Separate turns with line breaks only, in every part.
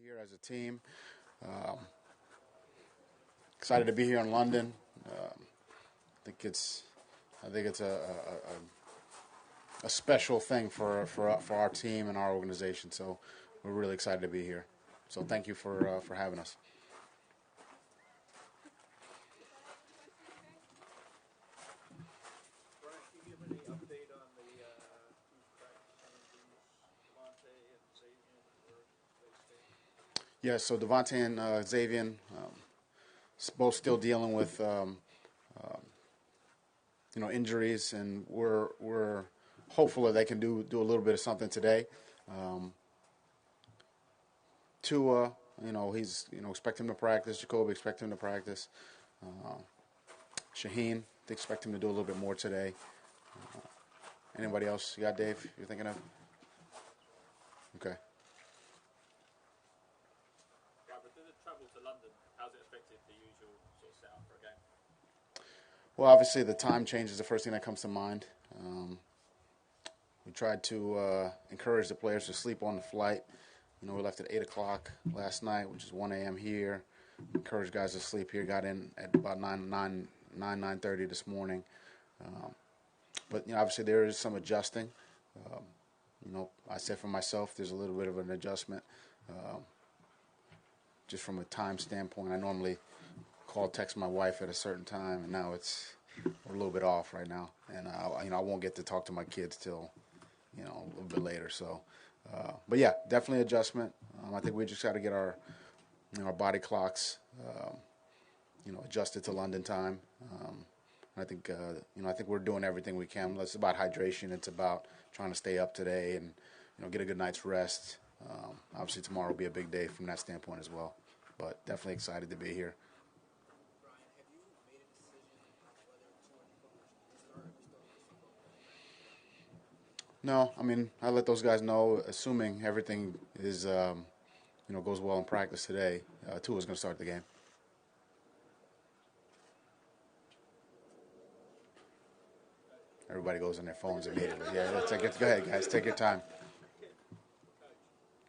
here as a team. Um, Excited to be here in London. I think it's a special thing for our team and our organization. So we're really excited to be here. So thank you for having us.
Brian, can you give any update on the two practice changes, Devontae and Xavier, where they stand?
Yeah. So Devontae and Xavier, both still dealing with injuries, and we're hopeful that they can do a little bit of something today. Um, Tua, he's expect him to practice. Jacoby expect him to practice. Uh, Shaheen, they expect him to do a little bit more today. Anybody else you got, Dave? You're thinking of? Okay.
Right, but the travel to London, how's it affected the usual sort of setup for a game?
Well, obviously the time change is the first thing that comes to mind. We tried to encourage the players to sleep on the flight. We left at 8 o'clock last night, which is 1 a.m. here. Encouraged guys to sleep here. Got in at about 9:30 this morning. But obviously there is some adjusting. I said for myself, there's a little bit of an adjustment. Just from a time standpoint, I normally text my wife at a certain time, and now we're a little bit off right now, and I won't get to talk to my kids till a little bit later. So, but yeah, definitely adjustment. I think we just got to get our body clocks adjusted to London time. I think I think we're doing everything we can. It's about hydration. It's about trying to stay up today and get a good night's rest. Obviously tomorrow will be a big day from that standpoint as well. But definitely excited to be here.
Brian, have you made a decision on whether Tua and Jacoby should start or still
No, I mean I let those guys know, assuming everything is goes well in practice today. Tua's going to start the game. Everybody goes on their phones immediately. Yeah, take it. Go ahead, guys. Take your time.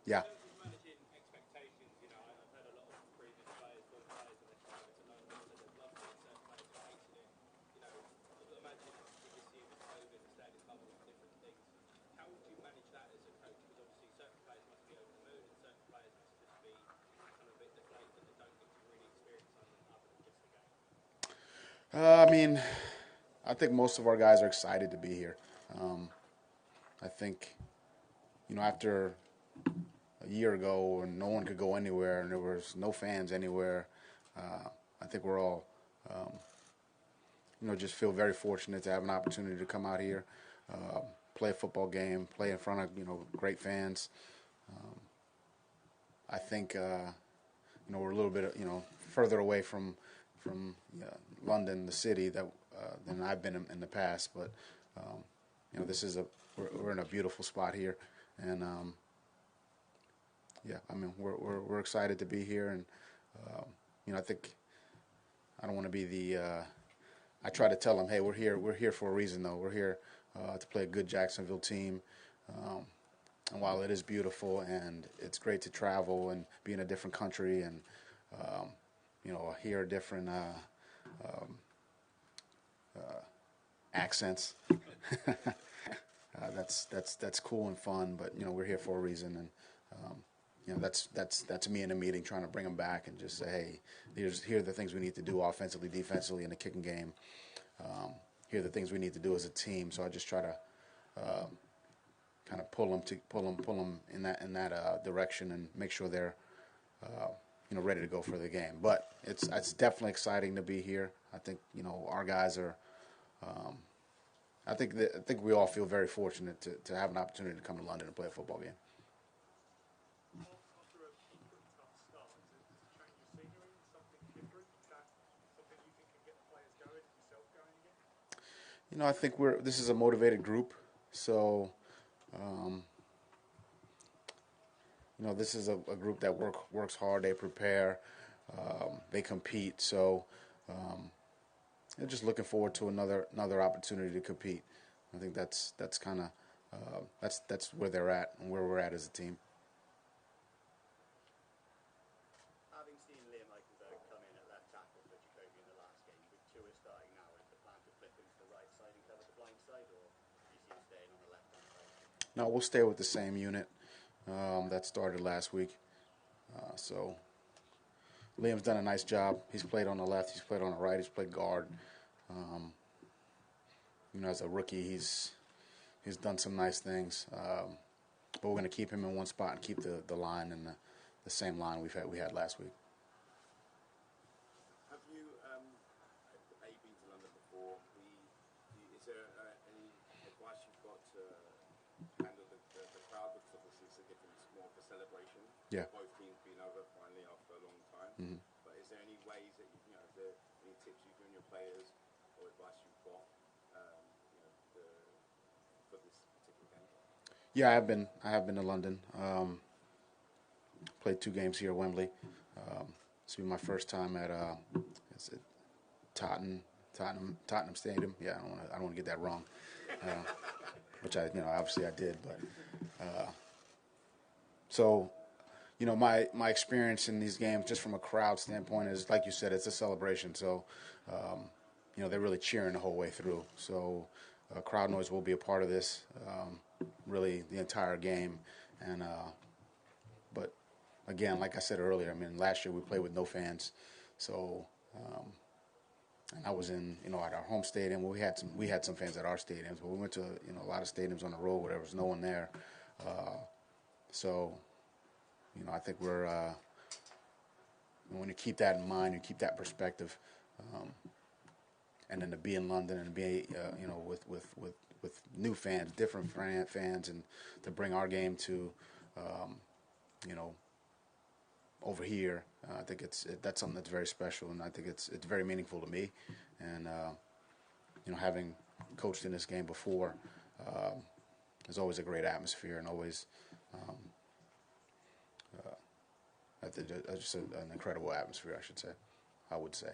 Yeah.
In terms of managing expectations, I've heard a lot of previous players, former players, when they come over to London, said they've loved it, certain players have hated it. Imagine with this year with COVID and staying at home and different things. How would you manage that as a coach? Because obviously certain players must be over the moon and certain players must just be kind of a bit deflated that they don't get to really experience something other than just the game.
I mean, I think most of our guys are excited to be here. I think, after a year ago when no one could go anywhere and there was no fans anywhere, I think we're all, just feel very fortunate to have an opportunity to come out here, play a football game, play in front of, great fans. I think, we're a little bit, further away from London, the city, than I've been in the past. But this is we're in a beautiful spot here, and yeah, I mean we're excited to be here, and I think I don't want to be the. I try to tell them, hey, we're here for a reason, though. We're here to play a good Jacksonville team. And while it is beautiful and it's great to travel and be in a different country and hear different accents, that's cool and fun. But we're here for a reason, and that's me in a meeting trying to bring them back and just say, hey, here are the things we need to do offensively, defensively, in the kicking game. Here are the things we need to do as a team. So I just try to kind of pull them in that direction and make sure they're ready to go for the game. But it's definitely exciting to be here. I think our guys are. I think we all feel very fortunate to have an opportunity to come to London and play a football game.
After a pretty tough start, is it change of scenery, something different? Is that something you think can get the players going and yourself going again?
I think this is a motivated group, so this is a group that works hard. They prepare, they compete. So they're just looking forward to another opportunity to compete. I think that's kind of that's where they're at and where we're at as a team. No, we'll stay with the same unit that started last week. So Liam's done a nice job. He's played on the left. He's played on the right. He's played guard. As a rookie, he's done some nice things. But we're going to keep him in one spot and keep the line and the same line we had last week.
Have you been to London before? Is there any advice you've got to handle the crowd? Because obviously it's a different, it's more of a celebration.
Yeah.
Both teams been over finally after a long time.
Mm-hmm.
But is there any ways that is there any tips you've given your players or advice you've got for this particular game?
Yeah, I have been to London. Played 2 games here at Wembley. This will be my first time at is it Tottenham Stadium. Yeah, I don't want to get that wrong. Which obviously I did, but so my experience in these games, just from a crowd standpoint, is like you said, it's a celebration. So they're really cheering the whole way through. So crowd noise will be a part of this, really the entire game, and but again, like I said earlier, I mean, last year we played with no fans, so and I was in at our home stadium. We had some fans at our stadiums, but we went to a lot of stadiums on the road where there was no one there. So I think we're when you keep that in mind, you keep that perspective, and then to be in London and be with new fans, different fans, and to bring our game to over here, I think that's something that's very special, and I think it's very meaningful to me. And having coached in this game before, there's always a great atmosphere, and always just an incredible atmosphere, I should say. I would say.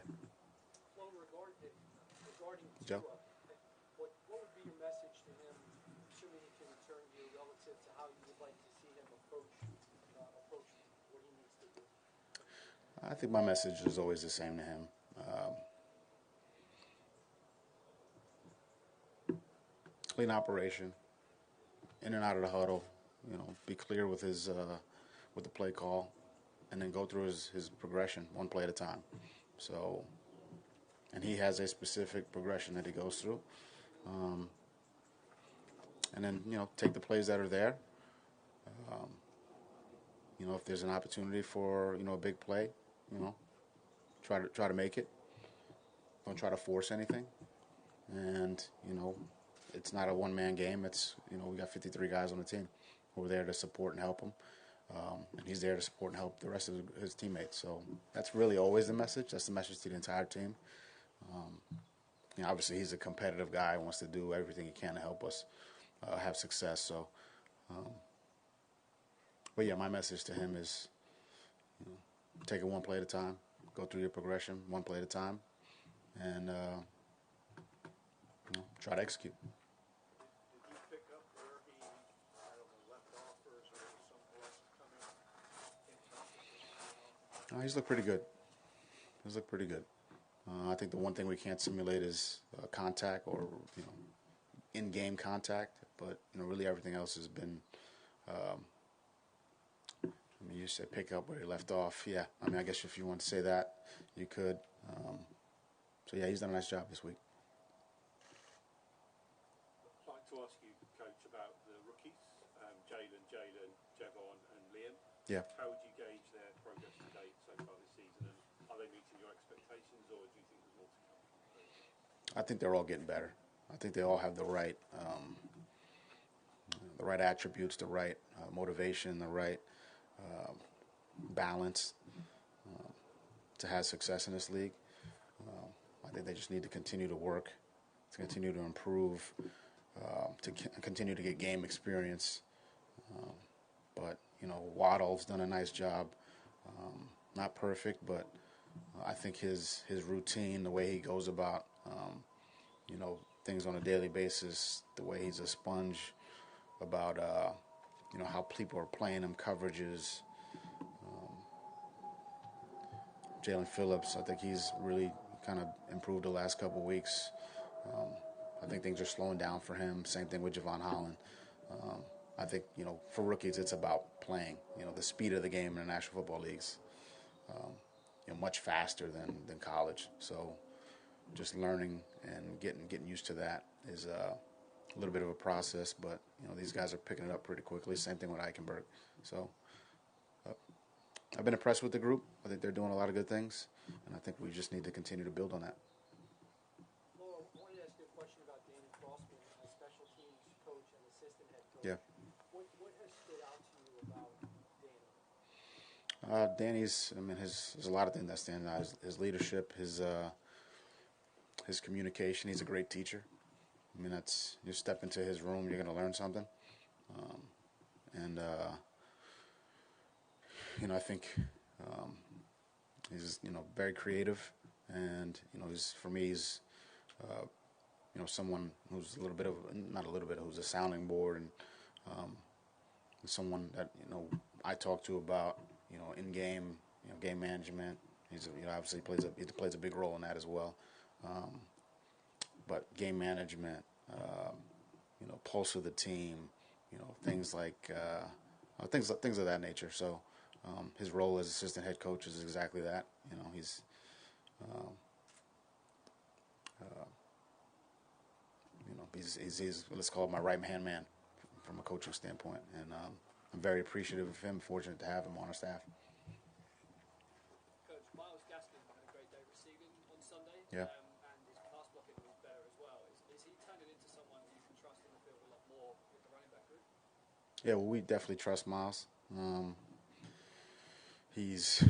Well, regarding
Joe?
Tua, what would be your message to him, assuming he can return to you, relative to how you would like to see him approach what he needs to do?
I think my message is always the same to him. Clean operation, in and out of the huddle. Be clear with his with the play call, and then go through his progression one play at a time. So, and he has a specific progression that he goes through, and then take the plays that are there. If there's an opportunity for a big play, try to make it. Don't try to force anything, and it's not a one-man game. It's we got 53 guys on the team who are there to support and help him, and he's there to support and help the rest of his teammates. So that's really always the message. That's the message to the entire team. Obviously he's a competitive guy, wants to do everything he can to help us have success. So, but yeah, my message to him is take it one play at a time, go through your progression one play at a time, and try to execute.
Did you pick up where he, left off, or is there some blessing coming in practice?
He's looked pretty good. I think the one thing we can't simulate is contact or in-game contact, but really everything else has been. You said pick up where he left off. Yeah, I guess if you want to say that, you could. So yeah, he's done a nice job this week.
I'd like to ask you, Coach, about the rookies, Jalen, Javon, and Liam.
Yeah.
How would you gauge their progress to date so far this season, and are they meeting your expectations, or do you think there's more to come?
I think they're all getting better. I think they all have the right attributes, the right motivation, the right balance to have success in this league. I think they just need to continue to work, to continue to improve, to continue to get game experience. But Waddle's done a nice job. Not perfect, but I think his routine, the way he goes about things on a daily basis, the way he's a sponge about how people are playing him, coverages. Jalen Phillips, I think he's really kind of improved the last couple of weeks. I think things are slowing down for him. Same thing with Javon Holland. I think, for rookies, it's about playing. The speed of the game in the National Football League's much faster than college. So just learning and getting used to that is a little bit of a process. But these guys are picking it up pretty quickly. Same thing with Eichenberg. So I've been impressed with the group. I think they're doing a lot of good things, and I think we just need to continue to build on that.
Laura, I wanted to ask you a question about Danny Crossman as special teams coach and assistant head coach.
Yeah.
What has stood out to you about Danny?
Danny's, there's a lot of things that stand out. His leadership, his communication. He's a great teacher. You step into his room, you're going to learn something. I think he's very creative, and for me he's someone who's who's a sounding board, and someone that I talk to about in game game management. He's obviously plays a big role in that as well. But game management, pulse of the team, things like things of that nature. So his role as assistant head coach is exactly that. He's he's let's call it my right hand man from a coaching standpoint, and I'm very appreciative of him. Fortunate to have him on our staff.
Coach, Miles Gaskin had a great day receiving on Sunday.
Yeah.
And his pass blocking was better as well. Is he turning into someone you can trust in the field a lot more with the running back group?
Yeah, well, we definitely trust Miles. He's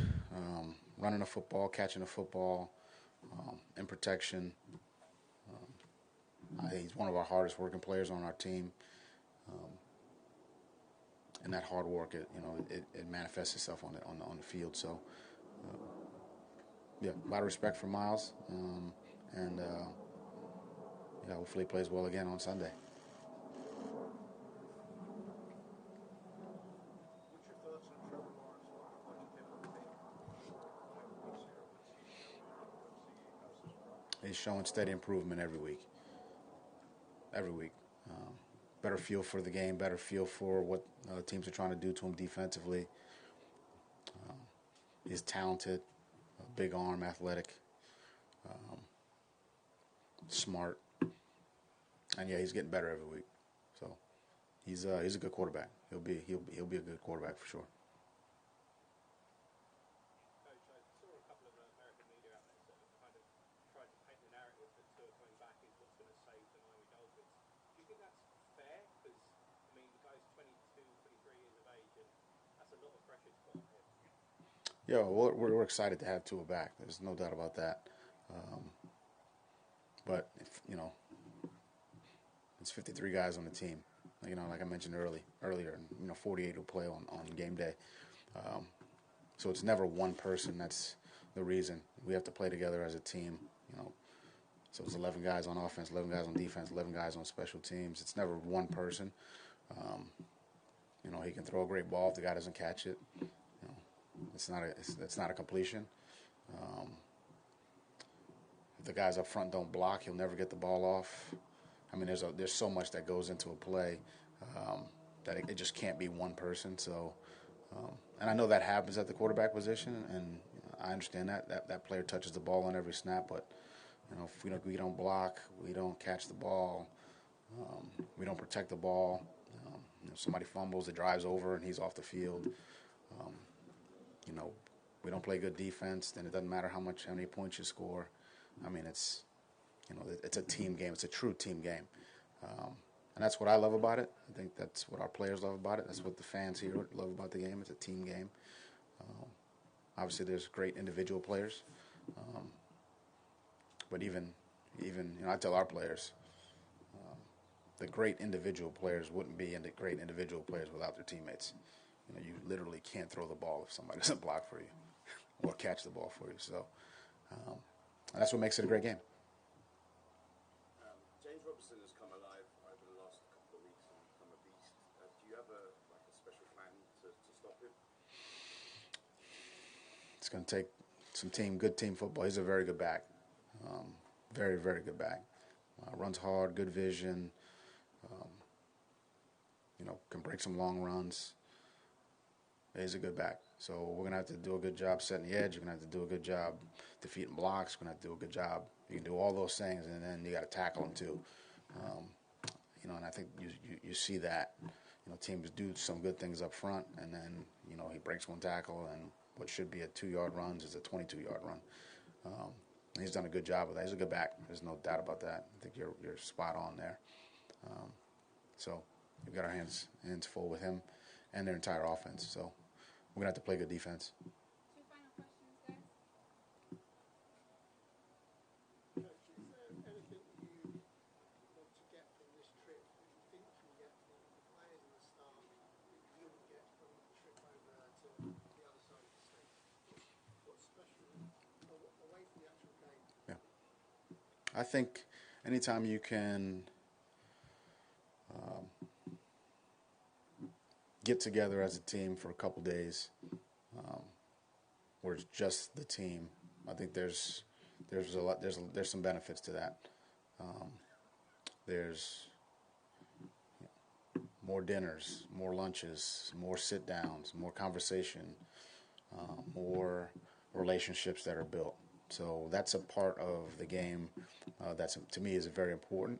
running the football, catching the football, in protection. He's one of our hardest working players on our team. And that hard work, it manifests itself on the field. So, yeah, a lot of respect for Miles, and hopefully he plays well again on Sunday.
What's your thoughts on Trevor Lawrence? What you him on tape?
He's showing steady improvement every week. Every week. Better feel for the game, better feel for what teams are trying to do to him defensively. He's talented, big arm, athletic, smart, and yeah, he's getting better every week. So he's a good quarterback. He'll be a good quarterback for sure.
Coach, I saw a couple of American media outlets that have kind of tried to paint the narrative that Tua coming back is what's going to save the Miami Dolphins. Do you think that's fair? Because, the guy's 22, 23 years of age, and that's a lot of pressure to put on him.
Yeah, we're excited to have Tua back. There's no doubt about that. But it's 53 guys on the team. Like I mentioned earlier, and 48 will play on game day. So it's never one person that's the reason. We have to play together as a team. So it's 11 guys on offense, 11 guys on defense, 11 guys on special teams. It's never one person. He can throw a great ball if the guy doesn't catch it. It's not a completion. If the guys up front don't block, he'll never get the ball off. There's so much that goes into a play that it just can't be one person. So, and I know that happens at the quarterback position, and I understand that player touches the ball on every snap. But if we don't block, we don't catch the ball, we don't protect the ball. Somebody fumbles, it drives over, and he's off the field. We don't play good defense, then it doesn't matter how many points you score. It's a team game. It's a true team game. And that's what I love about it. I think that's what our players love about it. That's what the fans here love about the game. It's a team game. Obviously, there's great individual players. But even I tell our players, the great individual players wouldn't be great individual players without their teammates. You literally can't throw the ball if somebody doesn't block for you or catch the ball for you. So and that's what makes it a great game.
James Robinson has come alive over the last couple of weeks and become a beast. Do you have a special plan to stop him?
It's going to take some good team football. He's a very good back. Very, very good back. Runs hard, good vision. can break some long runs. He's a good back. So we're going to have to do a good job setting the edge. You're going to have to do a good job defeating blocks. We're going to have to do a good job. You can do all those things, and then you got to tackle them too. And I think you see that. Teams do some good things up front, and then, he breaks one tackle, and what should be a 2-yard run is a 22-yard run. He's done a good job with that. He's a good back. There's no doubt about that. I think you're spot on there. So we've got our hands full with him and their entire offense. So we're going to have to play good defense.
Two final questions, guys.
Coach, is there anything you want to get from this trip that you think you can get from the players and the staff that you wouldn't get from the trip over to the other side of the state? What's special away from the actual game?
Yeah. I think anytime you can get together as a team for a couple days, where it's just the team, I think there's some benefits to that. There's more dinners, more lunches, more sit downs, more conversation, more relationships that are built. So that's a part of the game that's, to me, is very important.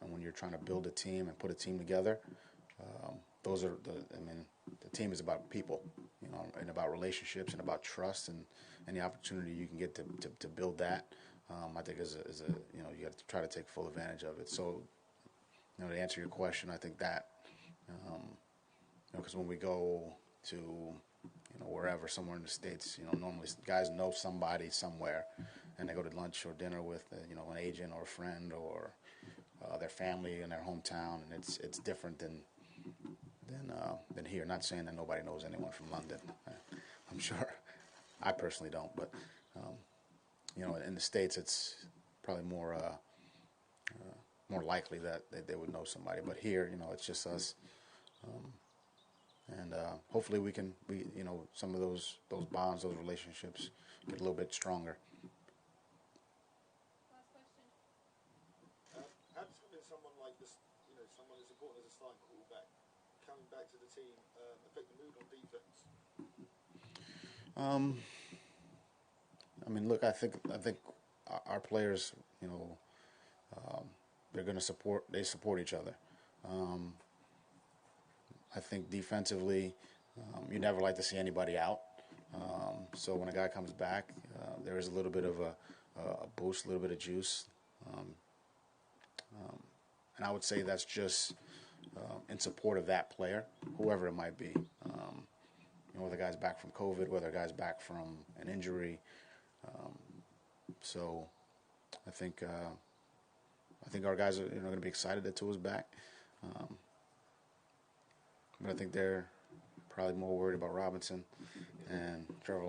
And when you're trying to build a team and put a team together, the team is about people, and about relationships and about trust, and any opportunity you can get to build that, I think you got to try to take full advantage of it. So, to answer your question, I think that, because when we go to, wherever, somewhere in the States, normally guys know somebody somewhere, and they go to lunch or dinner with, an agent or a friend or their family in their hometown, and it's different than here. Not saying that nobody knows anyone from London. I'm sure. I personally don't, but in the States, it's probably more likely that they would know somebody. But here, it's just us, and hopefully we some of those bonds, those relationships, get a little bit stronger.
Last question.
How does having someone like this, someone as important as a starting quarterback, coming back to the team, affect the mood on defense?
Look, I think our players, they're going to support each other. I think defensively, you never like to see anybody out. So when a guy comes back, there is a little bit of a boost, a little bit of juice. And I would say that's just in support of that player, whoever it might be. Whether the guy's back from COVID, whether the guy's back from an injury. So I think our guys are going to be excited that Tua's back. But I think they're probably more worried about Robinson and Trevor